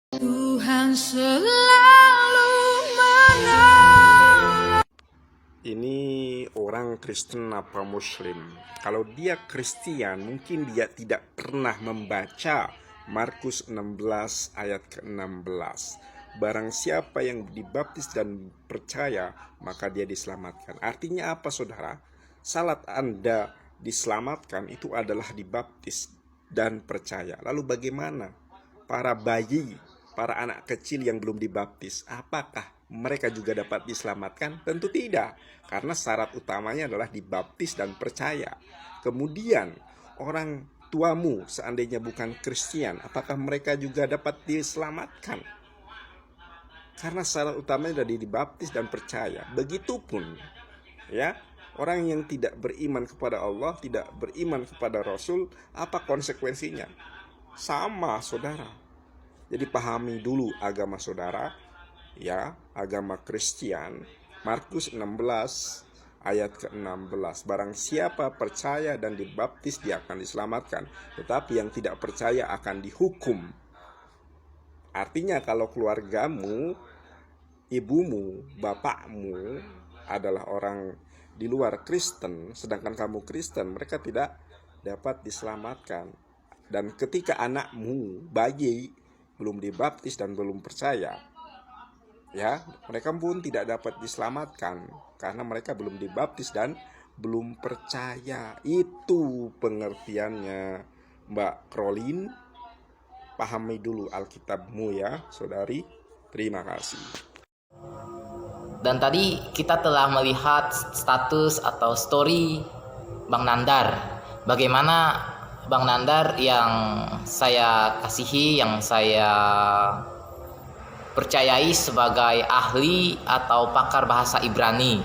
Tuhan selalu menolong. Ini orang Kristen apa Muslim? Kalau dia Kristen, mungkin dia tidak pernah membaca Markus 16 ayat ke-16. Barang siapa yang dibaptis dan percaya, maka dia diselamatkan. Artinya apa, saudara? Salat Anda diselamatkan itu adalah dibaptis dan percaya. Lalu bagaimana para bayi, para anak kecil yang belum dibaptis, apakah mereka juga dapat diselamatkan? Tentu tidak, karena syarat utamanya adalah dibaptis dan percaya. Kemudian orang tuamu seandainya bukan Kristen, apakah mereka juga dapat diselamatkan? Karena syarat utamanya adalah dibaptis dan percaya. Begitupun ya, orang yang tidak beriman kepada Allah, tidak beriman kepada Rasul, apa konsekuensinya? Sama, saudara. Jadi pahami dulu agama saudara, ya, agama Kristen. Markus 16 ayat ke-16. Barang siapa percaya dan dibaptis, dia akan diselamatkan, tetapi yang tidak percaya akan dihukum. Artinya kalau keluargamu, ibumu, bapakmu adalah orang di luar Kristen, sedangkan kamu Kristen, mereka tidak dapat diselamatkan. Dan ketika anakmu, bayi, belum dibaptis dan belum percaya, ya, mereka pun tidak dapat diselamatkan karena mereka belum dibaptis dan belum percaya. Itu pengertiannya, Mbak Krolin. Pahami dulu Alkitabmu ya, saudari. Terima kasih. Dan tadi kita telah melihat status atau story Bang Nandar. Bagaimana Bang Nandar yang saya kasihi, yang saya percayai sebagai ahli atau pakar bahasa Ibrani.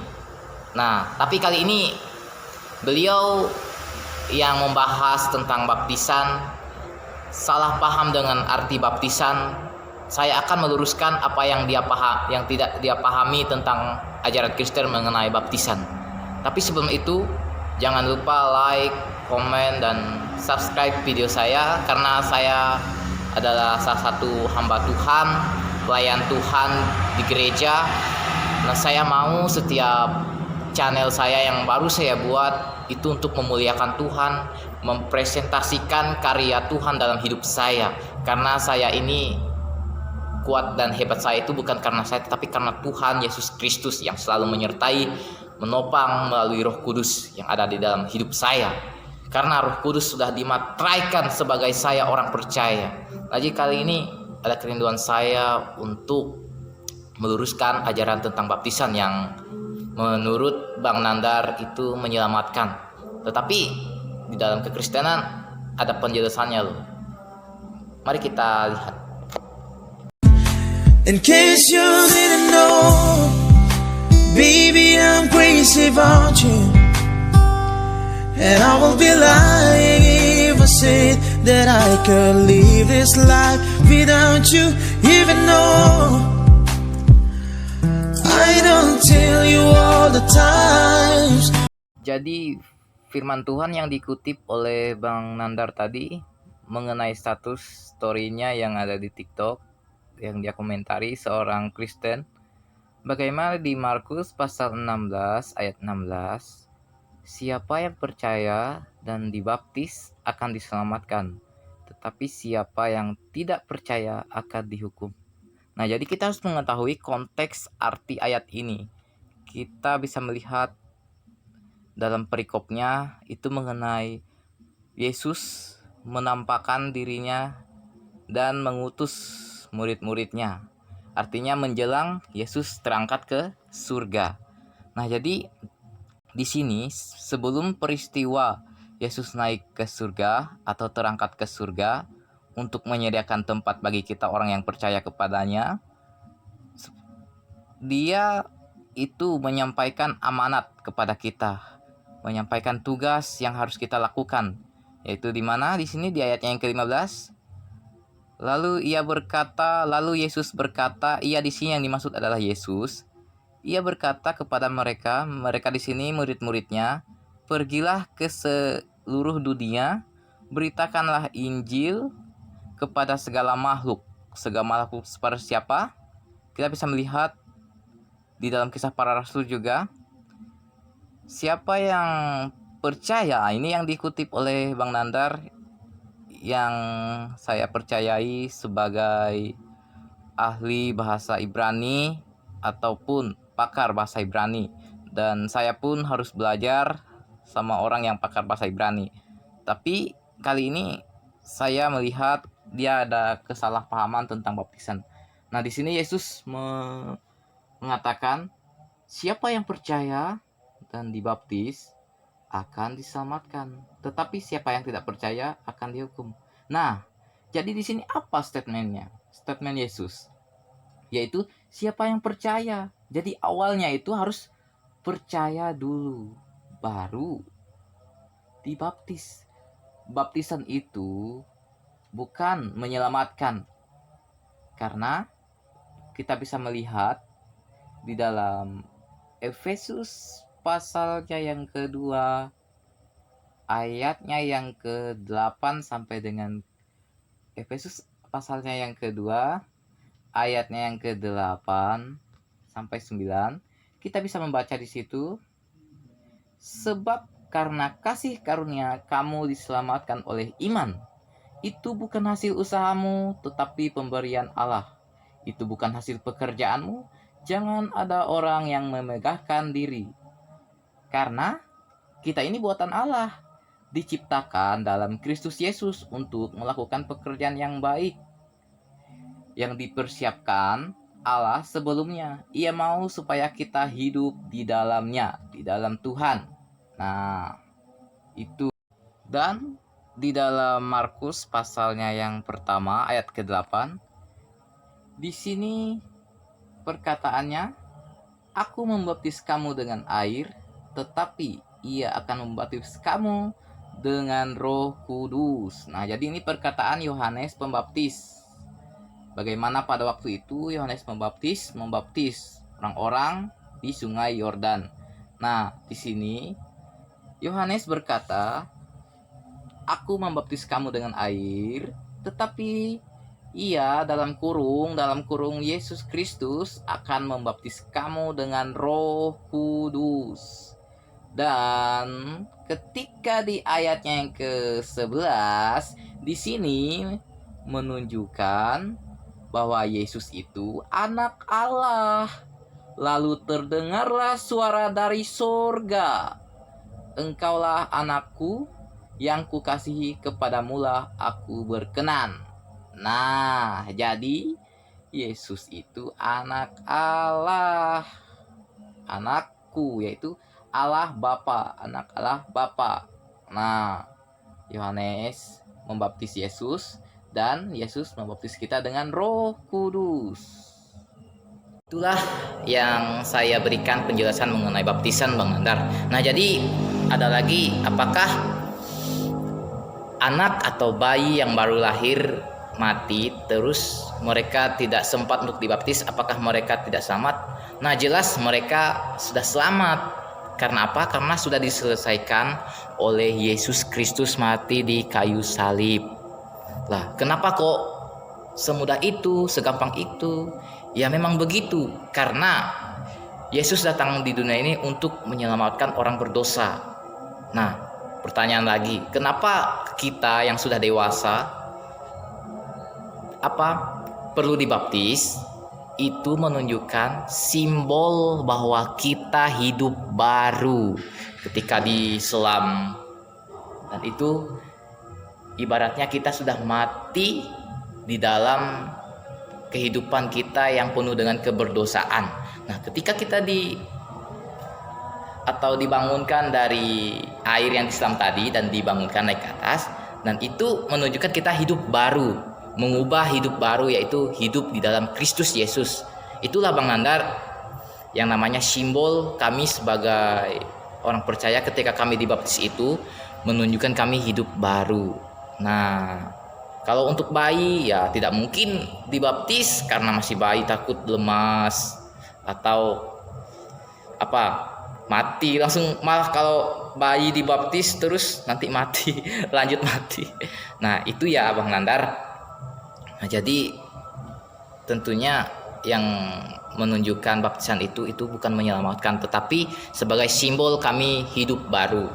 Nah, tapi kali ini beliau yang membahas tentang baptisan, salah paham dengan arti baptisan. Saya akan meluruskan apa yang tidak dia pahami tentang ajaran Kristen mengenai baptisan. Tapi sebelum itu, jangan lupa like, komen, dan subscribe video saya, karena saya adalah salah satu hamba Tuhan, pelayan Tuhan di gereja. Nah, saya mau setiap channel saya yang baru saya buat itu untuk memuliakan Tuhan, mempresentasikan karya Tuhan dalam hidup saya. Karena saya ini kuat dan hebat saya itu bukan karena saya, tetapi karena Tuhan Yesus Kristus yang selalu menyertai, menopang melalui Roh Kudus yang ada di dalam hidup saya. Karena Roh Kudus sudah dimateraikan sebagai saya orang percaya. Lagi kali ini ada kerinduan saya untuk meluruskan ajaran tentang baptisan yang menurut Bang Nandar itu menyelamatkan. Tetapi di dalam kekristenan ada penjelasannya loh. Mari kita lihat. In case you didn't know, baby, I'm crazy about you. And I will be lying if I said that I could live this life without you. Even though I don't tell you all the times. Jadi firman Tuhan yang dikutip oleh Bang Nandar tadi mengenai status story-nya yang ada di TikTok, yang dia komentari seorang Kristen, bagaimana di Markus pasal 16 ayat 16, siapa yang percaya dan dibaptis akan diselamatkan, tetapi siapa yang tidak percaya akan dihukum. Nah, jadi kita harus mengetahui konteks arti ayat ini. Kita bisa melihat dalam perikopnya itu mengenai Yesus menampakkan dirinya dan mengutus murid-muridnya. Artinya menjelang Yesus terangkat ke surga. Nah, jadi di sini sebelum peristiwa Yesus naik ke surga atau terangkat ke surga untuk menyediakan tempat bagi kita orang yang percaya kepadanya, dia itu menyampaikan amanat kepada kita, menyampaikan tugas yang harus kita lakukan, yaitu di mana di sini di ayatnya yang ke-15. Lalu Yesus berkata, ia di sini yang dimaksud adalah Yesus. Ia berkata kepada mereka di sini murid-muridnya, pergilah ke seluruh dunia, beritakanlah Injil kepada segala makhluk. segala makhluk seperti siapa? Kita bisa melihat di dalam Kisah Para Rasul juga, siapa yang percaya, ini yang dikutip oleh Bang Nandar, yang saya percayai sebagai ahli bahasa Ibrani ataupun pakar bahasa Ibrani, dan saya pun harus belajar sama orang yang pakar bahasa Ibrani. Tapi kali ini saya melihat dia ada kesalahpahaman tentang baptisan. Nah, di sini Yesus mengatakan siapa yang percaya dan dibaptis akan diselamatkan, tetapi siapa yang tidak percaya akan dihukum. Nah, jadi di sini apa statementnya? Statement Yesus yaitu siapa yang percaya. Jadi awalnya itu harus percaya dulu, baru dibaptis. Baptisan itu bukan menyelamatkan, karena kita bisa melihat di dalam Efesus pasalnya yang kedua, ayatnya yang ke-8 sampai dengan Efesus pasalnya yang kedua, ayatnya yang ke-8 sampai 9, kita bisa membaca di situ, sebab karena kasih karunia kamu diselamatkan oleh iman. Itu bukan hasil usahamu, tetapi pemberian Allah. Itu bukan hasil pekerjaanmu, jangan ada orang yang memegahkan diri. Karena kita ini buatan Allah, diciptakan dalam Kristus Yesus untuk melakukan pekerjaan yang baik, yang dipersiapkan Allah sebelumnya. Ia mau supaya kita hidup di dalamnya, di dalam Tuhan. Nah, itu. Dan di dalam Markus pasalnya yang pertama ayat ke-8, di sini perkataannya, aku membaptis kamu dengan air, tetapi ia akan membaptis kamu dengan Roh Kudus. Nah, jadi ini perkataan Yohanes Pembaptis. Bagaimana pada waktu itu Yohanes Pembaptis membaptis orang-orang di Sungai Yordan. Nah, di sini Yohanes berkata, aku membaptis kamu dengan air, tetapi ia dalam kurung Yesus Kristus akan membaptis kamu dengan Roh Kudus. Dan ketika di ayatnya yang ke-11 di sini menunjukkan bahwa Yesus itu anak Allah. Lalu terdengarlah suara dari sorga, engkaulah anakku yang kukasihi, kepadamulah aku berkenan. Nah, jadi Yesus itu anak Allah, anakku, yaitu Allah Bapa, anak Allah Bapa. Nah, Yohanes membaptis Yesus dan Yesus membaptis kita dengan Roh Kudus. Itulah yang saya berikan penjelasan mengenai baptisan, Bang Nandar. Nah, jadi ada lagi, apakah anak atau bayi yang baru lahir mati terus mereka tidak sempat untuk dibaptis, apakah mereka tidak selamat? Nah, jelas mereka sudah selamat. Karena apa? Karena sudah diselesaikan oleh Yesus Kristus mati di kayu salib. Lah, kenapa kok semudah itu, segampang itu? Ya memang begitu, karena Yesus datang di dunia ini untuk menyelamatkan orang berdosa. Nah, pertanyaan lagi, kenapa kita yang sudah dewasa perlu dibaptis? Itu menunjukkan simbol bahwa kita hidup baru ketika diselam, dan itu ibaratnya kita sudah mati di dalam kehidupan kita yang penuh dengan keberdosaan. Nah, ketika kita dibangunkan dari air yang diselam tadi dan dibangunkan naik ke atas, dan itu menunjukkan kita hidup baru, mengubah hidup baru, yaitu hidup di dalam Kristus Yesus. Itulah Bang Nandar yang namanya simbol kami sebagai orang percaya ketika kami dibaptis itu menunjukkan kami hidup baru. Nah, kalau untuk bayi ya tidak mungkin dibaptis karena masih bayi, takut lemas atau mati langsung. Malah kalau bayi dibaptis terus nanti mati lanjut mati. Nah, itu ya Bang Nandar. Nah, jadi tentunya yang menunjukkan baptisan itu bukan menyelamatkan, tetapi sebagai simbol kami hidup baru.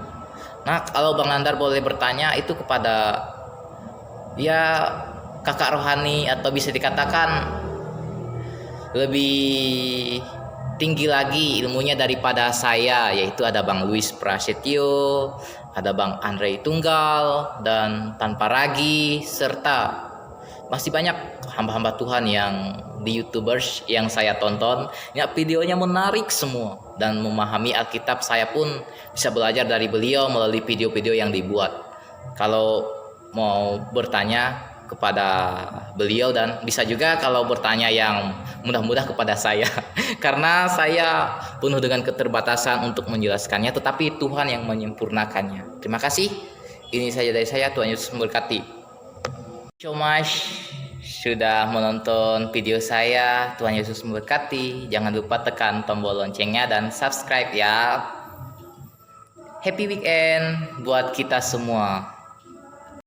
Nah, kalau Bang Nandar boleh bertanya itu kepada ya kakak rohani atau bisa dikatakan lebih tinggi lagi ilmunya daripada saya, yaitu ada Bang Luis Prasetyo, ada Bang Andre Tunggal, dan Tanpa Ragi, serta masih banyak hamba-hamba Tuhan yang di YouTubers yang saya tonton. Ya, videonya menarik semua, dan memahami Alkitab saya pun bisa belajar dari beliau melalui video-video yang dibuat. Kalau mau bertanya kepada beliau, dan bisa juga kalau bertanya yang mudah-mudah kepada saya karena saya penuh dengan keterbatasan untuk menjelaskannya, tetapi Tuhan yang menyempurnakannya. Terima kasih. Ini saja dari saya. Tuhan Yesus memberkati. So much sudah menonton video saya. Tuhan Yesus memberkati. Jangan lupa tekan tombol loncengnya dan subscribe ya. Happy weekend buat kita semua.